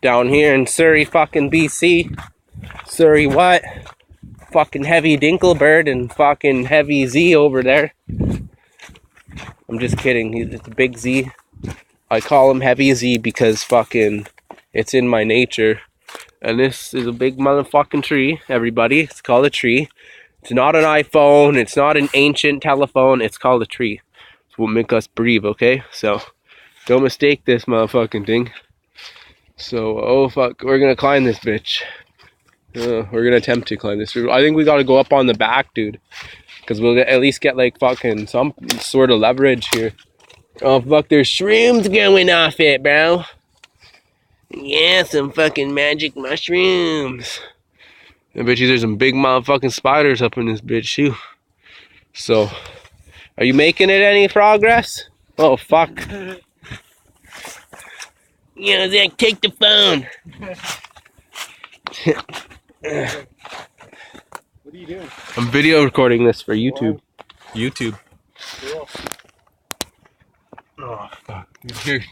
Down here in Surrey fucking BC. Surrey what? Fucking heavy Dinkle bird and fucking heavy Z over there. I'm just kidding. It's a big Z. I call him heavy Z because fucking it's in my nature. And this is a big motherfucking tree, everybody. It's called a tree. It's not an iPhone. It's not an ancient telephone. It's called a tree. It's what makes us breathe, okay? So don't mistake this motherfucking thing. So, oh fuck, we're gonna climb this bitch. We're gonna attempt to climb this. I think we gotta go up on the back, dude. Because we'll at least get like fucking some sort of leverage here. Oh fuck, there's shrooms going off it, bro. Yeah, some fucking magic mushrooms. I bet you there's some big motherfucking spiders up in this bitch too. So, are you making it any progress? Oh fuck. Yeah, Zach, take the phone. What are you doing? I'm video recording this for YouTube. YouTube. Cool. Oh fuck. Here,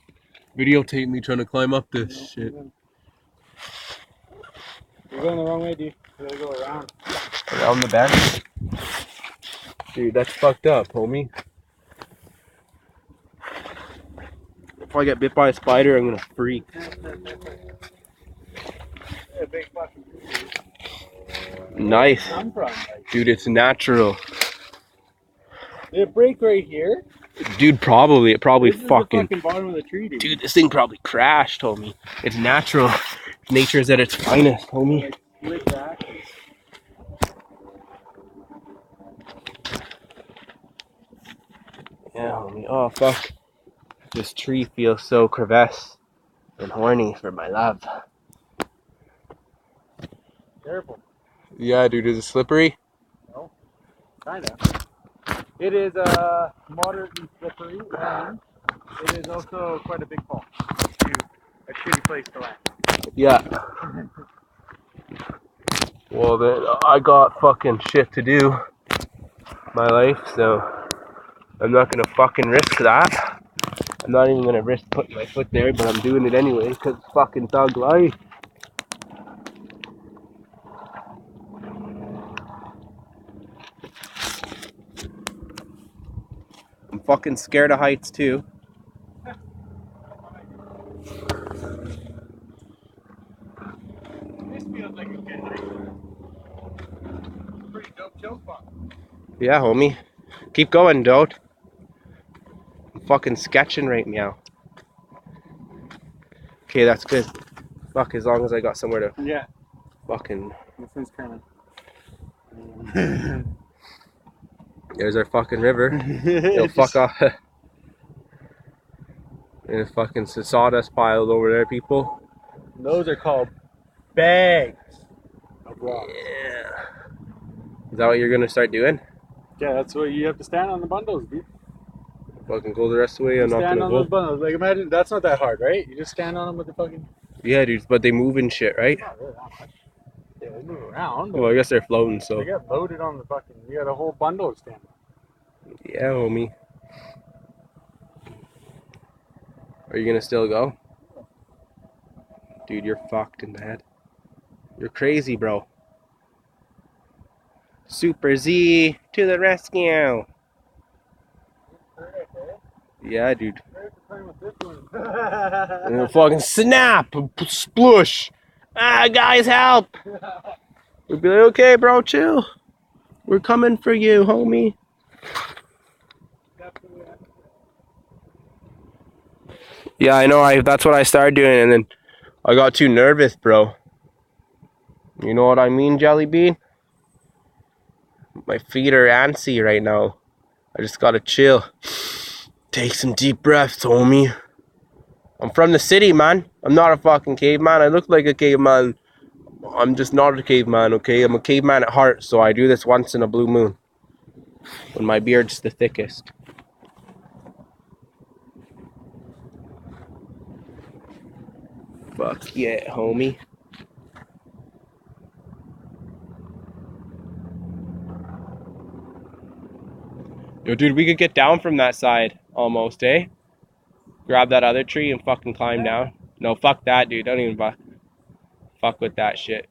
videotape me trying to climb up this shit. You're going the wrong way, dude. You gotta go around. Around the back? Dude, that's fucked up, homie. If I get bit by a spider, I'm gonna freak. Yeah, big fucking Nice. come from? Dude, it's natural. Did it break right here? Dude, probably. It probably This is fucking... the fucking bottom of the tree, dude. Dude, this thing probably crashed, homie. It's natural. Nature is at its finest, homie. Exactly. Yeah, homie. Oh, fuck. This tree feels so crevasse and horny for my love. Careful. Yeah, dude, is it slippery? No. Kinda. It is moderately slippery and it is also quite a big fall. A shitty place to land. Yeah. Well, then I got fucking shit to do my life, so I'm not gonna fucking risk that. I'm not even gonna risk putting my foot there, but I'm doing it anyway because it's fucking thug life. I'm fucking scared of heights too. This feels like a good hike. Pretty dope jump spot. Yeah, homie. Keep going, dude. I'm fucking sketching right now. Okay, that's good. Fuck, as long as I got somewhere to Yeah. fucking... This one's kind There's our fucking river. Yo, fuck off. And a fucking sawdust piled over there, people. Those are called bags of rocks. Yeah. Is that what you're gonna start doing? Yeah, that's what you have to stand on the bundles, dude. Fucking go the rest of the way. I'm not Stand gonna on go. those bundles. Like, imagine that's not that hard, right? You just stand on them with the fucking. Yeah, dude, but they move and shit, right? Not really that much. Yeah, they move around. But Well, I guess they're floating, so. they get loaded on the fucking. You got a whole bundle to stand on. Yeah, homie. Are you gonna still go? Dude, you're fucked in the head. You're crazy, bro. Super Z to the rescue. Yeah, dude. And fucking snap, splush. Ah, guys, help! We'd be like, okay, bro, chill. We're coming for you, homie. Yeah, I know. That's what I started doing, and then I got too nervous, bro. You know what I mean, Jelly Bean? My feet are antsy right now. I just gotta chill. Take some deep breaths, homie. I'm from the city, man. I'm not a fucking caveman. I look like a caveman. I'm just not a caveman, okay? I'm a caveman at heart, so I do this once in a blue moon. When my beard's the thickest. Fuck yeah, homie. Yo, dude, we could get down from that side almost, eh? Grab that other tree and fucking climb down. No, fuck that, dude. Don't even fuck with that shit.